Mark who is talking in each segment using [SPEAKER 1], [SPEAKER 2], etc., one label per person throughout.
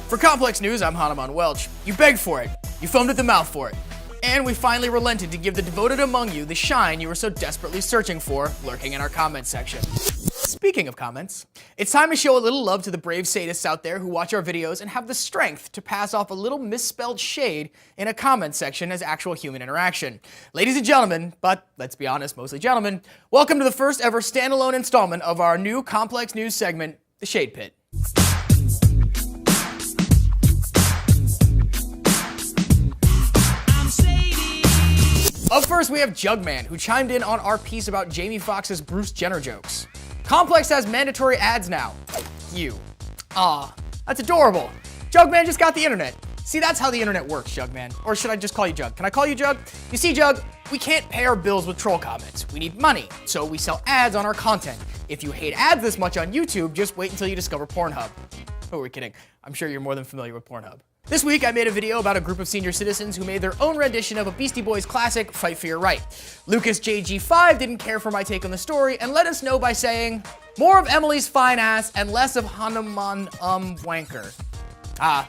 [SPEAKER 1] For Complex News, I'm Hanuman Welch. You begged for it. You foamed at the mouth for it. And we finally relented to give the devoted among you the shine you were so desperately searching for, lurking in our comments section. Speaking of comments, it's time to show a little love to the brave sadists out there who watch our videos and have the strength to pass off a little misspelled shade in a comment section as actual human interaction. Ladies and gentlemen, but let's be honest, mostly gentlemen, welcome to the first ever standalone installment of our new Complex News segment, The Shade Pit. Up first, we have Jugman, who chimed in on our piece about Jamie Foxx's Bruce Jenner jokes. Complex has mandatory ads now. You. Aw, that's adorable. Jugman just got the internet. See, that's how the internet works, Jugman. Or should I just call you Jug? Can I call you Jug? You see, Jug, we can't pay our bills with troll comments. We need money, so we sell ads on our content. If you hate ads this much on YouTube, just wait until you discover Pornhub. Who are we kidding? I'm sure you're more than familiar with Pornhub. This week, I made a video about a group of senior citizens who made their own rendition of a Beastie Boys classic, Fight for Your Right. Lucas JG5 didn't care for my take on the story and let us know by saying, more of Emily's fine ass and less of Hanuman wanker.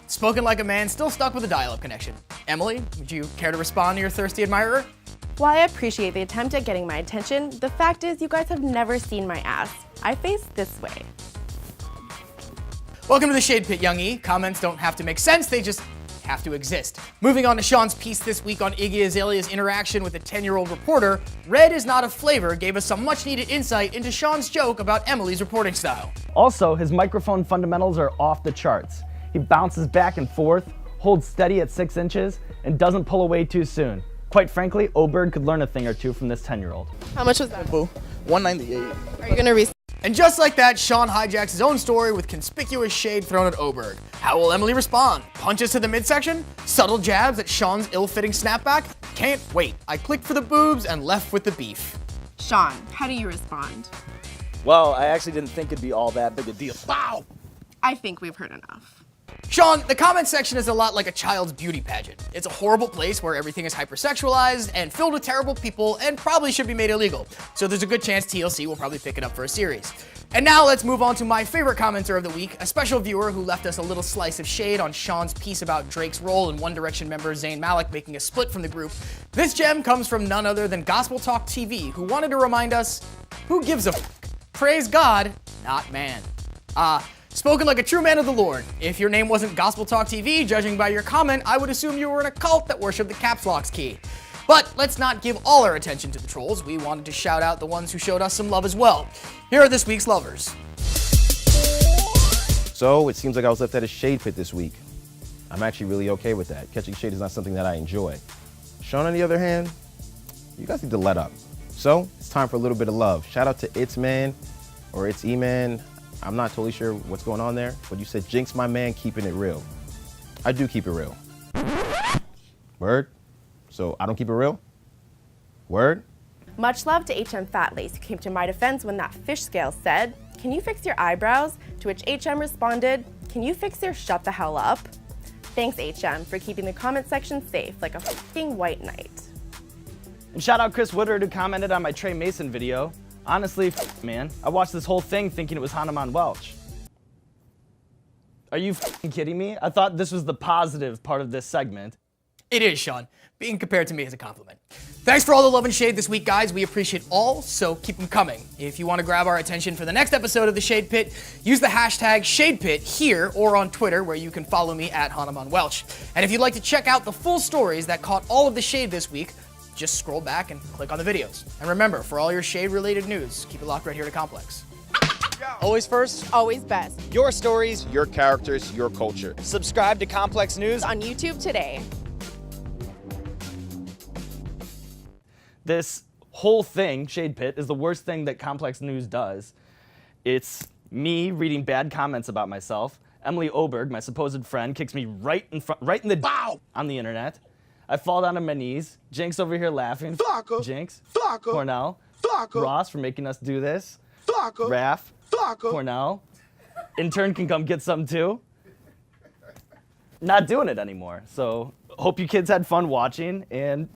[SPEAKER 1] Spoken like a man still stuck with a dial-up connection. Emily, would you care to respond to your thirsty admirer?
[SPEAKER 2] While I appreciate the attempt at getting my attention, the fact is you guys have never seen my ass. I face this way.
[SPEAKER 1] Welcome to the Shade Pit, Young E. Comments don't have to make sense, they just have to exist. Moving on to Sean's piece this week on Iggy Azalea's interaction with a 10-year-old reporter, Red is Not a Flavor gave us some much-needed insight into Sean's joke about Emily's reporting style.
[SPEAKER 3] Also, his microphone fundamentals are off the charts. He bounces back and forth, holds steady at 6 inches, and doesn't pull away too soon. Quite frankly, Oberg could learn a thing or two from this 10-year-old.
[SPEAKER 2] How much was that?
[SPEAKER 4] Boo. 198.
[SPEAKER 2] Are you gonna
[SPEAKER 1] And just like that, Sean hijacks his own story with conspicuous shade thrown at Oberg. How will Emily respond? Punches to the midsection? Subtle jabs at Sean's ill-fitting snapback? Can't wait. I clicked for the boobs and left with the beef.
[SPEAKER 2] Sean, how do you respond?
[SPEAKER 4] Well, I actually didn't think it'd be all that big a deal. Wow!
[SPEAKER 2] I think we've heard enough.
[SPEAKER 1] Sean, the comment section is a lot like a child's beauty pageant. It's a horrible place where everything is hypersexualized and filled with terrible people and probably should be made illegal. So there's a good chance TLC will probably pick it up for a series. And now let's move on to my favorite commenter of the week, a special viewer who left us a little slice of shade on Sean's piece about Drake's role in One Direction member Zayn Malik making a split from the group. This gem comes from none other than Gospel Talk TV, who wanted to remind us, who gives a f***? Praise God, not man. Spoken like a true man of the Lord. If your name wasn't Gospel Talk TV, judging by your comment, I would assume you were in a cult that worshipped the caps locks key. But let's not give all our attention to the trolls. We wanted to shout out the ones who showed us some love as well. Here are this week's lovers.
[SPEAKER 5] So it seems like I was left at a shade pit this week. I'm actually really okay with that. Catching shade is not something that I enjoy. Sean, on the other hand, you guys need to let up. So it's time for a little bit of love. Shout out to It's Man or It's E-Man. I'm not totally sure what's going on there, but you said Jinx, my man, keeping it real. I do keep it real. Word? So I don't keep it real? Word?
[SPEAKER 2] Much love to HM Fatlace, who came to my defense when that fish scale said, "Can you fix your eyebrows?" To which HM responded, "Can you fix your shut the hell up?" Thanks HM for keeping the comment section safe like a fucking white knight.
[SPEAKER 3] And shout out Chris Woodard, who commented on my Trey Mason video. Honestly, man, I watched this whole thing thinking it was Hanuman Welch. Are you kidding me? I thought this was the positive part of this segment.
[SPEAKER 1] It is, Sean. Being compared to me is a compliment. Thanks for all the love and shade this week, guys. We appreciate all, so keep them coming. If you want to grab our attention for the next episode of The Shade Pit, use the hashtag ShadePit here or on Twitter, where you can follow me at Hanuman Welch. And if you'd like to check out the full stories that caught all of the shade this week, just scroll back and click on the videos. And remember, for all your shade-related news, keep it locked right here to Complex.
[SPEAKER 6] Always first,
[SPEAKER 2] Always best.
[SPEAKER 6] your stories,
[SPEAKER 7] Your characters, your culture.
[SPEAKER 6] subscribe to Complex News.
[SPEAKER 2] On YouTube today.
[SPEAKER 3] This whole thing, Shade Pit, is the worst thing that Complex News does. It's me reading bad comments about myself. Emily Oberg, my supposed friend, kicks me right in the bow on the internet. I fall down on my knees. Jinx over here laughing.
[SPEAKER 7] Fucker.
[SPEAKER 3] Jinx.
[SPEAKER 7] Fucker.
[SPEAKER 3] Cornell.
[SPEAKER 7] Fucker.
[SPEAKER 3] Ross for making us do this.
[SPEAKER 7] Fucker.
[SPEAKER 3] Raph.
[SPEAKER 7] Fucker.
[SPEAKER 3] Cornell. Intern can come get some too. Not doing it anymore. So hope you kids had fun watching and